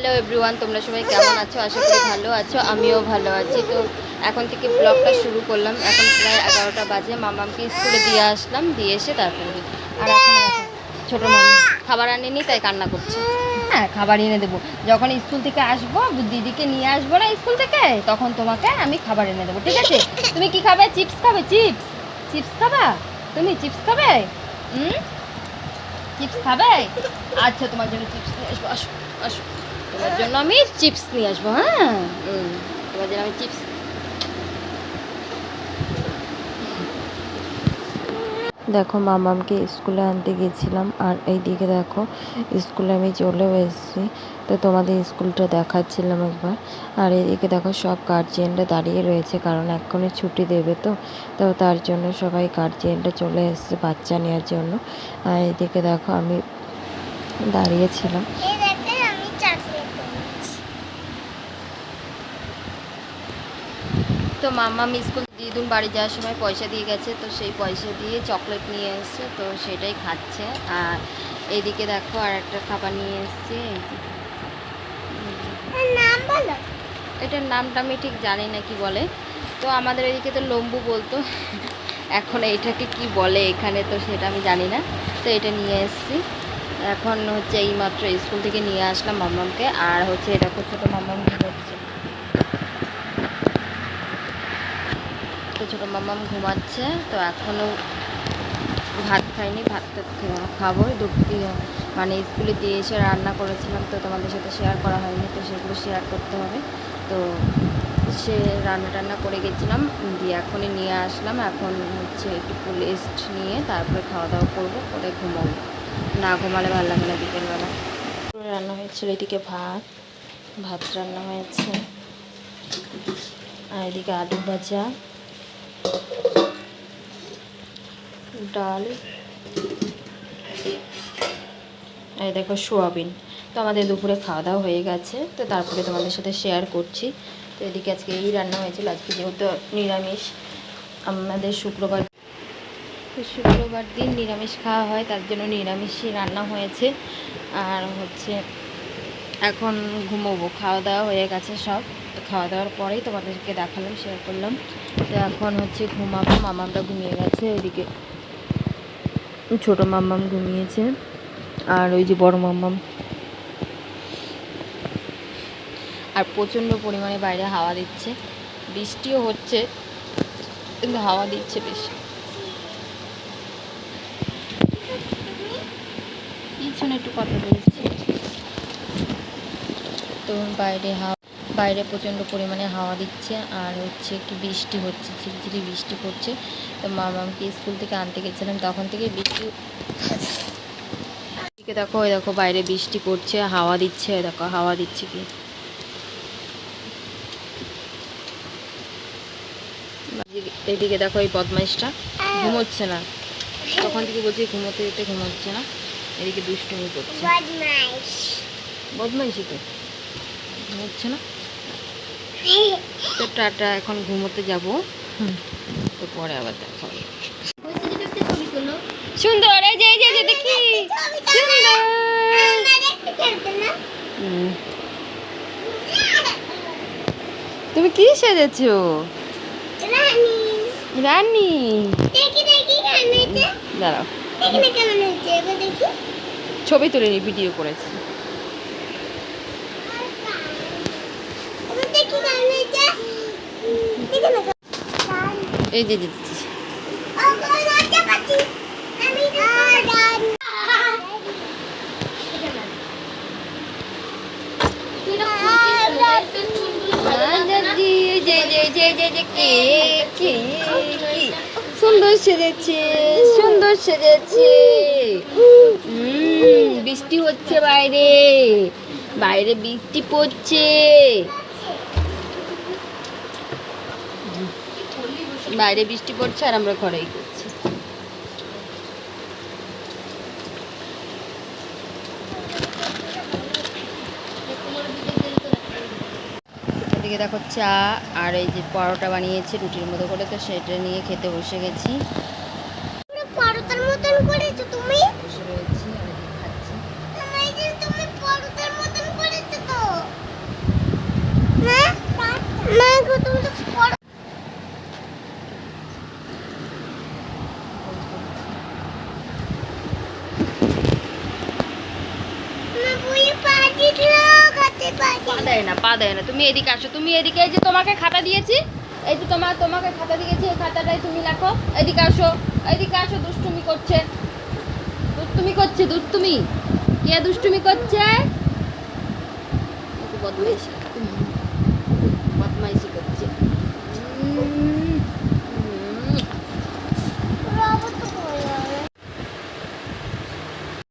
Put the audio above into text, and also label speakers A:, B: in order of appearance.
A: Hello everyone, তোমরা সবাই কেমন আছো? আশা করি ভালো আছো, আমিও ভালো আছি। তো এখন থেকে ব্লগটা শুরু করলাম। এখন প্রায় 11টা বাজে। মামামকে স্কুলে দিয়ে আসলাম, দিয়ে এসে তারপরে আর এখন ছোটো মামা খাবার আনেনি, তাই কান্না করছে। হ্যাঁ, খাবার এনে দেবো যখন স্কুল থেকে আসবো, দিদিকে নিয়ে আসবো না স্কুল থেকে, তখন তোমাকে আমি খাবার এনে দেবো, ঠিক আছে? তুমি কি খাবে? চিপস খাবে? চিপস চিপস খাবা? তুমি চিপস খাবে? চিপস খাবে? আচ্ছা, তোমার জন্য চিপস নিয়ে আসবো। আসো আসো, তোমার জন্য আমি চিপস নিয়ে আসবো। হ্যাঁ, তোমার জন্য আমি চিপস। দেখো, মামামকে স্কুলে আনতে গেছিলাম, আর এইদিকে দেখো স্কুলে আমি চলেও এসেছি। তো তোমাদের স্কুলটা দেখাচ্ছিলাম একবার। আর এদিকে দেখো সব গার্জিয়ানরা দাঁড়িয়ে রয়েছে, কারণ এক্ষুনি ছুটি দেবে। তো তার জন্য সবাই গার্জিয়ানরা চলে এসেছে বাচ্চা নেওয়ার জন্য। আর এদিকে দেখো আমি দাঁড়িয়েছিলাম। তো মামাম স্কুল দিদুন বাড়ি যাওয়ার সময় পয়সা দিয়ে গেছে, তো সেই পয়সা দিয়ে চকলেট নিয়ে এসছে, তো সেটাই খাচ্ছে। আর এইদিকে দেখো আর একটা খাবার নিয়ে এসছে। এটার নামটা আমি ঠিক জানি না কি বলে, তো আমাদের এদিকে তো লম্বু বলতো। এখন এইটাকে কি বলে এখানে, তো সেটা আমি জানি না। তো এটা নিয়ে এসছি। এখন হচ্ছে এইমাত্র স্কুল থেকে নিয়ে আসলাম মামামকে। আর হচ্ছে এটা ছোটো মামাম হচ্ছে, তো ছোটো মামাম ঘুমাচ্ছে। তো এখনও ভাত খাইনি, ভাতটা খাবো দুপুরে। মানে স্কুলে দিয়ে এসে রান্না করেছিলাম, তো তোমাদের সাথে শেয়ার করা হয়নি, তো সেগুলো শেয়ার করতে হবে। তো সে রান্না করে গেছিলাম, দিয়ে এখনই নিয়ে আসলাম। এখন হচ্ছে একটু রেস্ট নিয়ে তারপরে খাওয়া দাওয়া করবো, করে ঘুমাবো। না ঘুমালে ভালো লাগে না বিকেলবেলা। রান্না হয়েছিল এদিকে ভাত রান্না হয়েছে, আর এদিকে আলু ভাজা, ডাল, এই দেখো সোয়াবিন। তো আমাদের দুপুরে খাওয়া দাওয়া হয়ে গেছে, তো তারপরে তোমাদের সাথে শেয়ার করছি। তো এদিকে আজকে এই রান্না হয়েছিল। আজকে যেহেতু নিরামিষ, আমাদের শুক্রবার দিন নিরামিষ খাওয়া হয়, তার জন্য নিরামিষই রান্না হয়েছে। আর হচ্ছে এখন ঘুমোবো, খাওয়া দাওয়া হয়ে গেছে সব। তো খাওয়া দাওয়ার পরেই তোমাদেরকে দেখালাম, শেয়ার করলাম। তো এখন হচ্ছে ঘুমাবো। মামামটা ঘুমিয়ে গেছে, ওইদিকে ছোটো মাম্মাম ঘুমিয়েছে, আর ওই যে বড় মাম্মাম। আর প্রচণ্ড পরিমাণে বাইরে হাওয়া দিচ্ছে, বৃষ্টিও হচ্ছে, কিন্তু হাওয়া দিচ্ছে বেশি। পিছনে একটু কথা বলছি। তো বাইরে প্রচণ্ড পরিমাণে হাওয়া দিচ্ছে, আর হচ্ছে একটু বৃষ্টি হচ্ছে, ঝিরিঝিরি বৃষ্টি পড়ছে। তো মামামকে স্কুল থেকে আনতে গেছিলাম, তখন থেকে বৃষ্টি। দেখো, ওই দেখো বাইরে বৃষ্টি পড়ছে, হাওয়া দিচ্ছে, দেখো হাওয়া দিচ্ছে কি। এইদিকে দেখো এই বদমাইশটা ঘুমোচ্ছে না, তখন থেকে বলছি ঘুমোচ্ছে না। এদিকে দুষ্টুমি করছে, বদমাইশি তো, ঘুমোচ্ছে না। তো টাটা, এখন ঘুমোতে যাবো। তো পরে আবার দেখা হবে। সুন্দর, এই যে দেখি, সুন্দর। তুমি কি সেজেছো? রানী। দাঁড়াও, ছবি তুলে নি, ভিডিও করেছি। এই যে সুন্দর সেজেছে, সুন্দর সেজেছে। বৃষ্টি হচ্ছে বাইরে বৃষ্টি পড়ছে, বাইরে বৃষ্টি পড়ছে, আর আমরা ঘরেই করছি। এদিকে দেখো চা আর এই যে পরোটা বানিয়েছি রুটির মতো করে, তো সেটা নিয়ে খেতে বসে গেছি। পরোটার মতন করেছো তুমি? বসে রয়েছি আর খাচ্ছি। তুমি পরোটার মতন করেছো তো। পা দেয় না, পা দেয় না। তুমি এদিকে আসো, তুমি এদিকে। এই যে তোমাকে খাতা দিয়েছি, এই যে তোমাকে খাতা দিয়েছি, এই খাতাটাই তুমি লেখো। এদিকে আসো, এদিকে আসো। দুষ্টুমি করছে, দুষ্টুমি করছে, দুষ্টুমি। কে দুষ্টুমি করছে? বদমাইশি, বদমাইশি করছে।